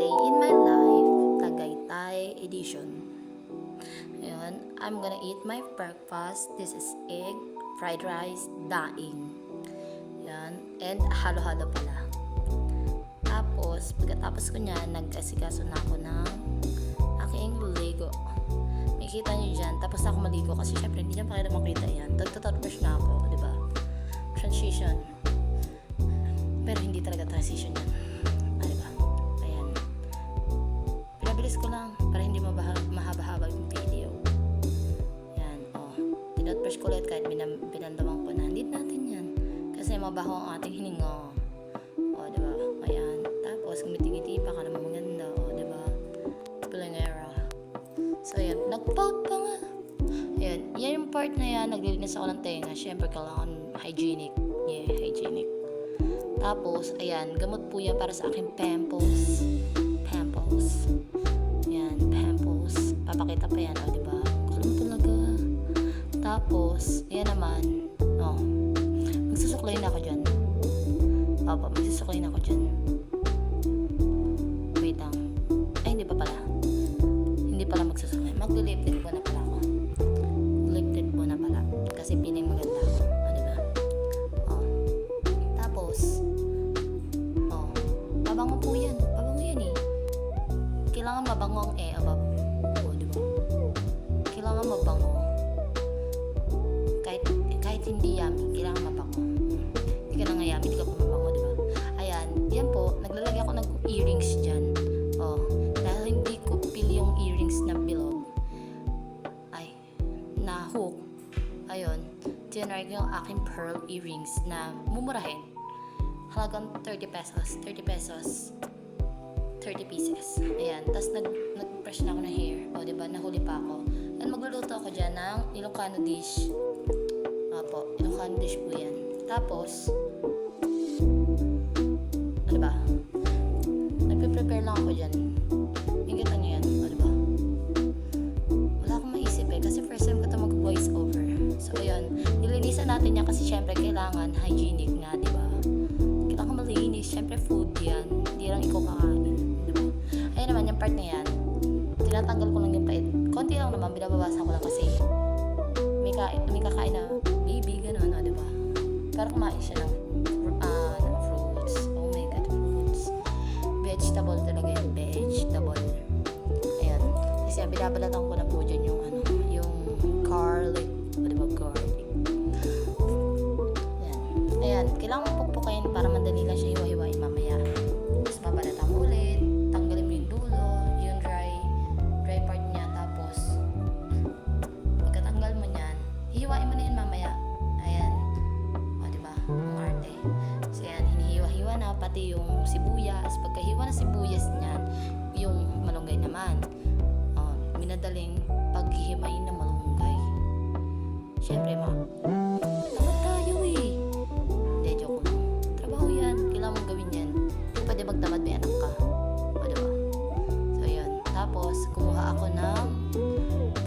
Day in my life, Tagaytay edition. Ayan, I'm gonna eat my breakfast. This is egg, fried rice, daing. Ayan, and halo-halo pala. Tapos, pagkatapos ko niyan, nag-asikaso na ako ng aking Lego. Makikita nyo dyan, tapos na ako maligo kasi syempre hindi niya pa kayo makita yan. Tag-toothbrush na ako, di ba? Transition. Pero hindi talaga transition yan. Diba? Ayan. Pinabilis ko lang para hindi mahaba-haba yung video. Ayan, oh. Tinotbrush ko ulit kahit binandawang ko na. Hindi natin yan. Kasi mabaho ang ating hininga. O, diba? Ayan. Tapos, ngumiti-ngiti pa ka naman maganda. O, diba? Pilingera. So, ayan. Nag-pout pa nga. Ayan. Yan yung part na yan. Naglilinis ako ng tenga. Siyempre, kailangan hygienic. Yeah, hygienic. Tapos, ayan, gamot po yan para sa aking pimples. Pimples. Ayan, pimples. Papakita pa yan, o, diba? Kalam talaga. Tapos, ayan naman, oh, magsusuklay na ako dyan. Opo, magsusuklay na ako dyan. Wait lang. Ay, hindi pa pala. Hindi pala magsusuklay. Mag-lip-tint po na pala ako. Lip-tint po na pala. Kasi piling maganda ako. O, diba? Oh. Tapos, mabango po yan. Mabango yan eh. Kailangan mabango ang above. O, diba? Kailangan mabango. Kahit hindi yummy, kailangan mabango. Hindi ka na nga yummy, hindi ka pa mabango, diba? Ayan. Yan po. Naglalagay ako ng earrings dyan. O. Dahil hindi ko feel yung earrings na bilog. Ay. Na hook. Ayun. Tinry ko yung aking pearl earrings na mumurahin. Halagang 30 pesos. 30 pesos. 30 pieces. Ayan. Tapos nag-brush na ako ng hair. O, diba? Nahuli pa ako. And magluluto ako dyan ng Ilocano dish. Opo. Ilocano dish po yan. Tapos, o, diba? Nagpe-prepare lang ako dyan. Ingit nyo yan. O, diba? Wala akong maisip eh. Kasi first time ko ito mag-voice over. So, ayun. Nilinisan natin yan kasi syempre kailangan hygienic nga, diba? Kailangan malinis. Syempre food yan. Hindi lang ikaw kakain. Diba? Ayun naman, yung part na yan. Tinatanggal ko lang yung pait. Konti lang naman, binabawasan ko lang kasi may kakain na baby, gano'n, o, diba? Pero kumain siya ng fruits. Oh my God, fruits. Vegetable talaga yung vegetable. Ayan. Kasi binabalatan ko na po dyan yung yung garlic. O, diba? Garlic. Ayan, kailangan pupukpukin para madali lang siya hiwa-hiwain mamaya. Tapos babalatan mo ulit, tanggalin mo yung dulo, yung dry part niya, tapos pagkatanggal mo niyan, hihiwain mo na yun mamaya. Ayan. O, diba? Ang arte. So, ayan, hinihiwa-hiwa na, pati yung sibuyas. Pagkahiwa na sibuyas niyan, yung malunggay naman. O, minadaling paghihimay na malunggay. Siyempre, tamad tayo eh. Hindi, joke lang. Trabaho yan. Kailangan mong gawin yan. Hindi pwede magtamad, may anak ka. O, diba? So, yun. Tapos, kumuha ako ng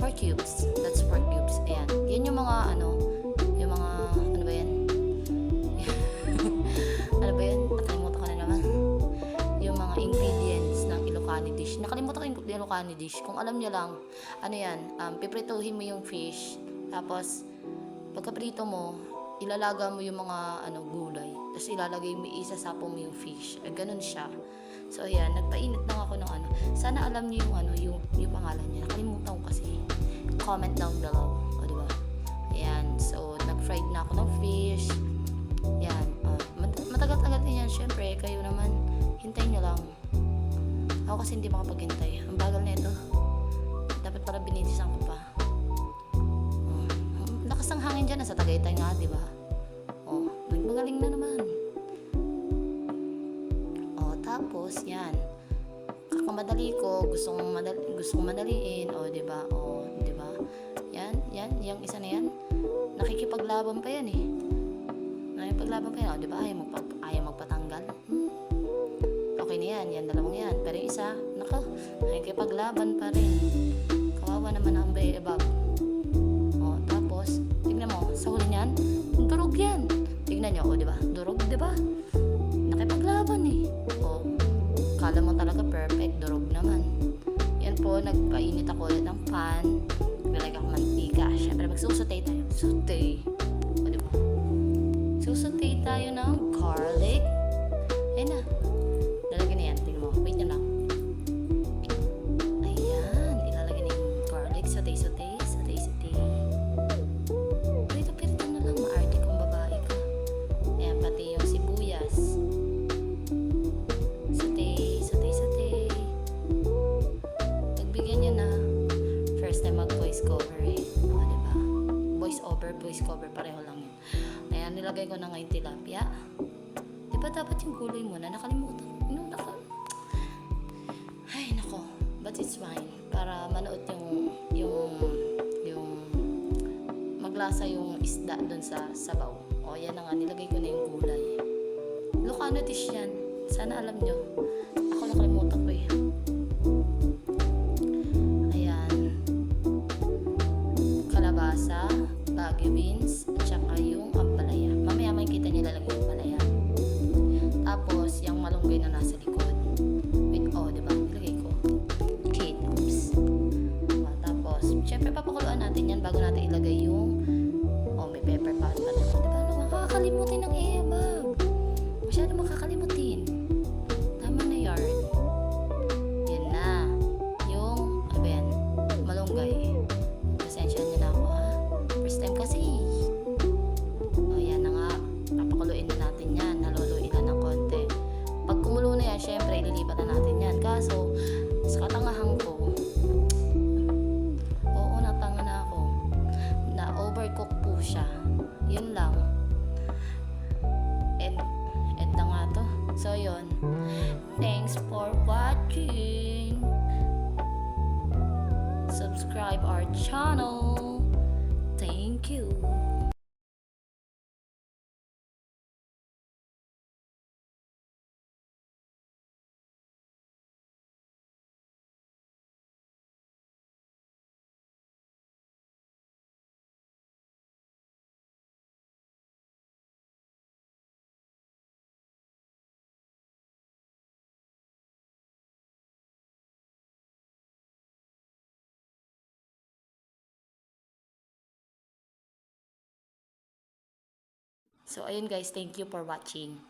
pork cubes. That's pork cubes. Ayan. Yan yung mga, yung mga, ano ba yan? Ano ba yan? Nakalimutan ko na naman. Yung mga ingredients ng Ilocano dish. Nakalimutan ko yung Ilocano dish. Kung alam nyo lang, ano yan, piprituhin mo yung fish. Tapos, pagkaprito mo, ilalaga mo yung mga gulay. Tapos ilalagay mo, isasapo mo yung fish. Ganun siya. So, ayan, nagpainit lang ako ng Sana alam niyo yung pangalan niya. Nakalimutan ko kasi. Comment down below. O, diba? Ayan. So, nag-fried na ako ng fish. Ayan. Matagal-tagal din yan. Siyempre, kayo naman, hintayin nyo lang. Ako kasi hindi makapaghintay. Ang bagal na ito. Dapat para binitisan ko pa. Lakas ng hangin dyan. Nasa Tagaytay nga, diba? O, magaling na naman. O, tapos, yan. Kakamadali ko, gusto kong madaliin, o, diba? O, diba? Yan, yung isa na yan. Nakikipaglaban pa yan eh. Nakikipaglaban pa yan, o, diba? Ayaw magpatanggal. Okay na yan, dalawang yan. Pero yung isa, nakikipaglaban pa rin. Kawawa naman ang above. O, tapos, tignan mo, sa huli niyan, durog yan. Tignan nyo, o, diba? Durog, diba? Nakipaglaban eh. O, Kala mo talaga perfect, durog naman. Yan po, nagpainit ako ulit ng pan. Nilagay ako mantika. Siyempre, magsusutay tayo. Sutay. O, diba? Susutay tayo ng garlic. Ayun na. Lalagyan na yan. Tingnan mo. Wait nyo lang. Ayan. Ilalagay na yung garlic. Sutay, sutay. Sutay, sutay. Pirito na lang. Maarte kong babae ka. Ayan, pati yung sibuyas. Sutay, sutay, sutay. Pagbigyan nyo na. First time mag-voice cover eh. O, diba? Voice cover. Pareho lang yun. Ayan, nilagay ko na ngayon tilapia. Diba dapat yung gulay muna? Nakalimutan. Ay, nako. But it's fine. Para manood yung maglasa yung isda dun sa sabaw. O, yan na nga. Nilagay ko na yung gulay. Lucano dish yan. Sana alam nyo. Ako nakalimutan ko eh. Ayan. Kalabasa, Baguio beans, at saka yung ampalaya. Mamaya makikita nyo lalagay yung ampalaya. Tapos, yung malunggay na nasa likod. Wait, diba? Nilagay ko. Okay, oops. Tapos, syempre papakuluan natin yan bago natin ilagay yung may pepper pa. Diba? Makakalimutin ng ebag. Masyado makakalimutin. Tama na yarn. Yan na. Yung, ano ba yan? Malunggay. Pasensya nyo na ako ha. First time kasi. Yan na nga. Papakuluin na natin yan. Haluluin na ng konti. Pag kumulo na yan, syempre ililipat na natin yan. Kaso, sa katangahan ko, natanga na ako. Na overcook po siya. Yun lang. And na nga to. So, yun. Thanks for watching. Subscribe our channel. Thank you. So, ayun guys. Thank you for watching.